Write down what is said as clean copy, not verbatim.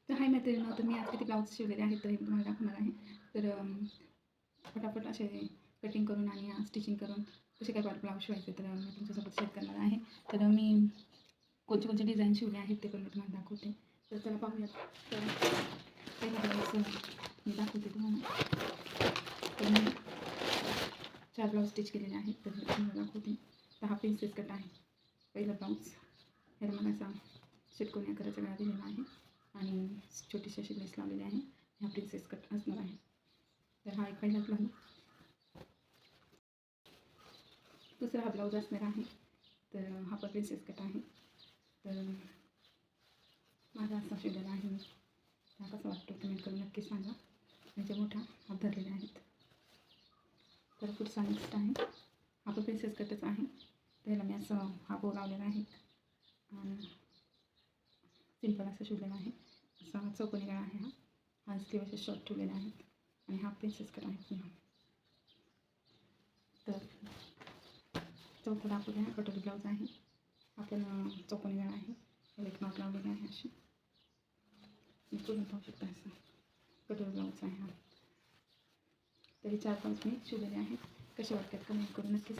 तर हाय मैत्रिणींनो, तर मी आज किती ब्लाऊज शिवलेले आहेत तर हे मी तुम्हाला दाखवणार आहे. तर फटाफट असे कटिंग करून आणि स्टिचिंग करून कसे काय ब्लाऊज शिवायचे तर मी तुमच्यासोबत शेअर करणार आहे. तर मी कोणते कोणते डिझाईन शिवले आहेत ते पण मी तुम्हाला दाखवते. तर चला पाहूयात. तर पहिला ब्लाऊज मी दाखवते तुम्हाला. तर मी 4 ब्लाऊज स्टिच केलेले आहेत तर तुम्हाला दाखवते. तर हा प्रिन्सेस कट आहे पहिला ब्लाऊज. ह्याला मला असा षटकोनी आकाराचा गळा दिलेला आहे आणि छोटीशी अशी लेस लावलेली आहे. हा प्रिन्सेस कट असणार आहे. तर हा एक पहिला ब्लाऊज. दुसरा हा ब्लाऊज असणार आहे. तर हा पण प्रिन्सेस कट आहे. तर माझा असा शिवलेला आहे मी. हा कसा वाटतो कमेंट करून नक्की सांगा. म्हणजे मोठा हात धरलेले आहेत. तर पुढचा नेक्स्ट आहे. हा पण प्रिन्सेस कटच आहे. त्याला मी असं हा बो लावलेला आहे आणि सिंपल असं शिवलेला आहे. असा चौकोनी गळा आहे हा. हा स्लीव असे शॉर्ट ठेवलेले आहेत आणि हा प्रिन्सेस कट आहे पुन्हा. तर चौथा दाखवले हा कटोरी ब्लाऊज आहे. हा पण चौकोनी गळा आहे. एक नॉट लावलेली आहे अशी. पूर्ण पाहू शकता असं कटोरी ब्लाऊज आहे हा. तरी 4 ब्लाऊज मी शिवलेले आहेत. कसे वाटतात कमेंट करून नक्की